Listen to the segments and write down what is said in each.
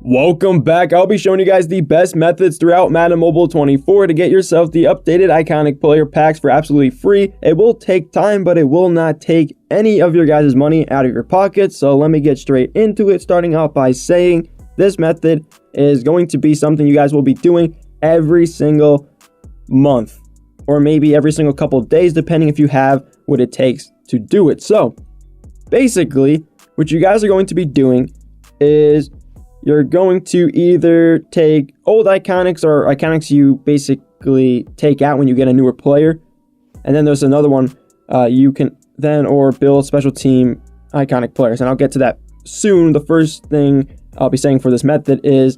Welcome back. I'll be showing you guys the best methods throughout Madden Mobile 24 to get yourself the updated iconic player packs for absolutely free. It will take time, but it will not take any of your guys' money out of your pockets. So let me get straight into it, starting out by saying this method is going to be something you guys will be doing every single month, or maybe every single couple of days, depending if you have what it takes to do it. So basically, what you guys are going to be doing is you're going to either take old iconics or iconics you basically take out when you get a newer player. And then there's another one you can then or build special team iconic players. And I'll get to that soon. The first thing I'll be saying for this method is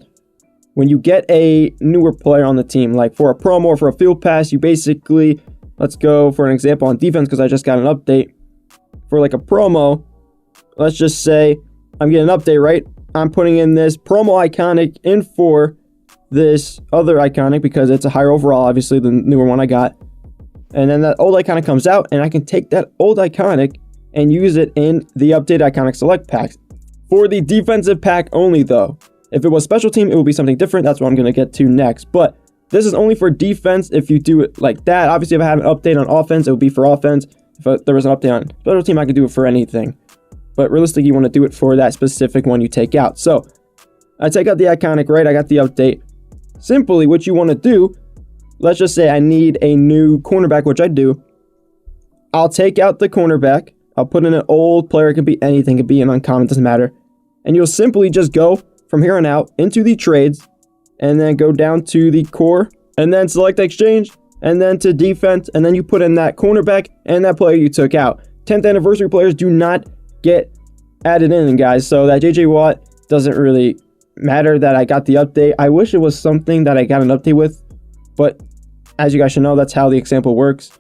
when you get a newer player on the team, like for a promo or for a field pass, you basically, let's go for an example on defense because I just got an update. For like a promo, let's just say I'm getting an update, right? I'm putting in this promo iconic in for this other iconic because it's a higher overall, obviously, the newer one I got. And then that old iconic comes out, and I can take that old iconic and use it in the updated iconic select packs. For the defensive pack only, though. If it was special team, it would be something different. That's what I'm going to get to next. But this is only for defense if you do it like that. Obviously, if I have an update on offense, it would be for offense. If there was an update on special team, I could do it for anything. But realistically, you want to do it for that specific one you take out. So I take out the iconic, right? I got the update. Simply, what you want to do, let's just say I need a new cornerback, which I do. I'll take out the cornerback. I'll put in an old player. It could be anything. It could be an uncommon. Doesn't matter. And you'll simply just go from here on out into the trades and then go down to the core and then select exchange and then to defense. And then you put in that cornerback and that player you took out. 10th anniversary players do not get added in, guys, so that JJ Watt doesn't really matter that I got the update. I wish it was something that I got an update with, but as you guys should know, that's how the example works.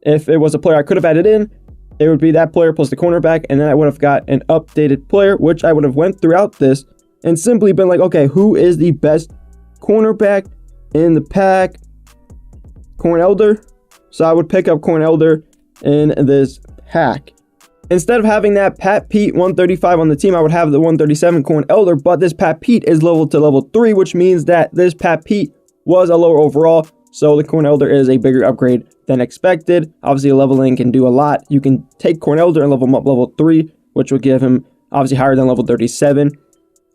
If it was a player I could have added in, it would be that player plus the cornerback, and then I would have got an updated player, which I would have went throughout this and simply been like, okay, who is the best cornerback in the pack? Corn Elder. So I would pick up Corn Elder in this pack. Instead of having that Pat Pete 135 on the team, I would have the 137 Corn Elder, but this Pat Pete is leveled to level 3, which means that this Pat Pete was a lower overall, so the Corn Elder is a bigger upgrade than expected. Obviously, leveling can do a lot. You can take Corn Elder and level him up level 3, which would give him obviously higher than level 37.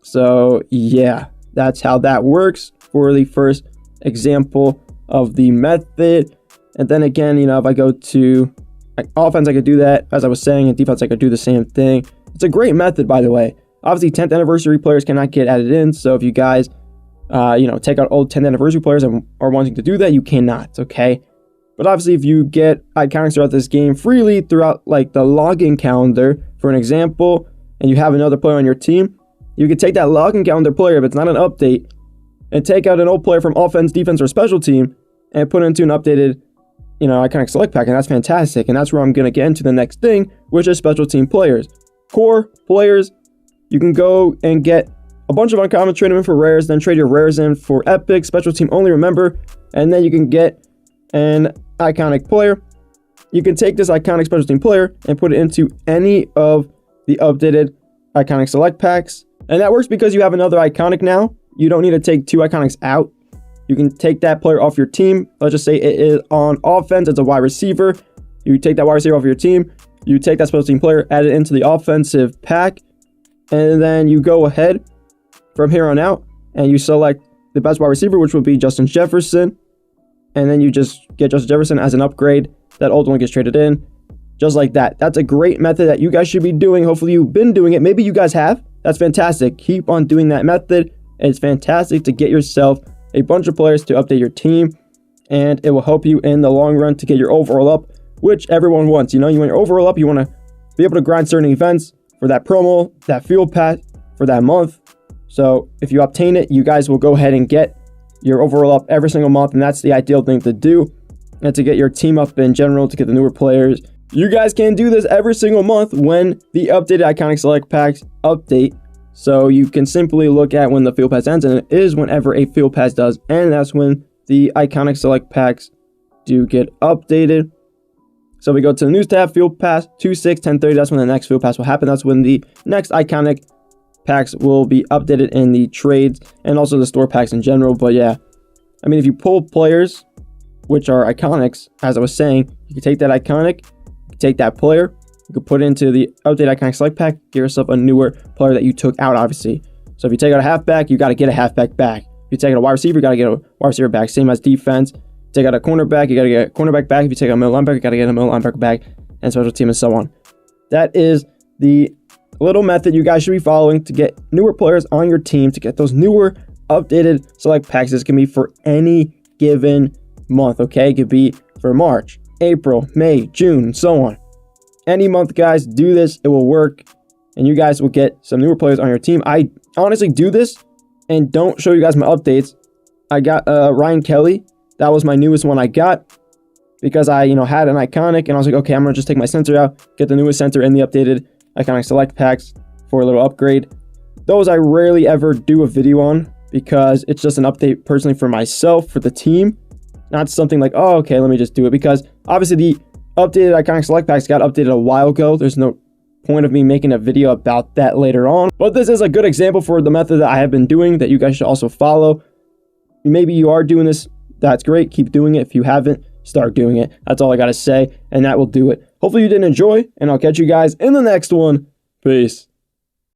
So yeah, that's how that works for the first example of the method. And then again, if I go to offense, I could do that, as I was saying, and defense, I could do the same thing. It's a great method, by the way. Obviously, 10th anniversary players cannot get added in, so if you guys, take out old 10th anniversary players and are wanting to do that, you cannot, okay? But obviously, if you get iconics throughout this game freely, throughout, like, the login calendar, for an example, and you have another player on your team, you can take that login calendar player, if it's not an update, and take out an old player from offense, defense, or special team, and put it into an updated iconic select pack, and that's fantastic. And that's where I'm going to get into the next thing, which is special team players. Core players, you can go and get a bunch of uncommon, trade them in for rares, then trade your rares in for epic, special team only, remember, and then you can get an iconic player. You can take this iconic special team player and put it into any of the updated iconic select packs. And that works because you have another iconic now. You don't need to take two iconics out. You can take that player off your team. Let's just say it is on offense. It's a wide receiver. You take that wide receiver off your team. You take that special team player, add it into the offensive pack. And then you go ahead from here on out and you select the best wide receiver, which would be Justin Jefferson. And then you just get Justin Jefferson as an upgrade. That old one gets traded in. Just like that. That's a great method that you guys should be doing. Hopefully you've been doing it. Maybe you guys have. That's fantastic. Keep on doing that method. It's fantastic to get yourself a bunch of players to update your team, and it will help you in the long run to get your overall up, which everyone wants. You want your overall up, you want to be able to grind certain events for that promo, that field pass, for that month. So if you obtain it, you guys will go ahead and get your overall up every single month, and that's the ideal thing to do, and to get your team up in general, to get the newer players. You guys can do this every single month when the updated iconic select packs update. So you can simply look at when the field pass ends, and it is whenever a field pass does, and that's when the iconic select packs do get updated. So we go to the news tab, field pass 2/6, 10/30. That's when the next field pass will happen. That's when the next iconic packs will be updated in the trades and also the store packs in general. But yeah, I mean, if you pull players which are iconics, as I was saying, you can take that iconic, you can take that player, you can put it into the update iconic select pack, get yourself a newer player that you took out, obviously. So if you take out a halfback, you got to get a halfback back. If you take out a wide receiver, you got to get a wide receiver back. Same as defense. Take out a cornerback, you got to get a cornerback back. If you take out a middle linebacker, you got to get a middle linebacker back, and special team and so on. That is the little method you guys should be following to get newer players on your team, to get those newer updated select packs. This can be for any given month, okay? It could be for March, April, May, June, and so on. Any month, guys, do this. It will work, and you guys will get some newer players on your team. I honestly do this and don't show you guys my updates. I got Ryan Kelly. That was my newest one I got because I, had an iconic, and I was like, okay, I'm going to just take my center out, get the newest center in the updated iconic select packs for a little upgrade. Those I rarely ever do a video on because it's just an update personally for myself, for the team. Not something like, oh, okay, let me just do it, because obviously the updated iconic select packs got updated a while ago. There's no point of me making a video about that later on. But this is a good example for the method that I have been doing that you guys should also follow. Maybe you are doing this. That's great. Keep doing it. If you haven't, start doing it. That's all I got to say, and that will do it. Hopefully you did enjoy, and I'll catch you guys in the next one. Peace.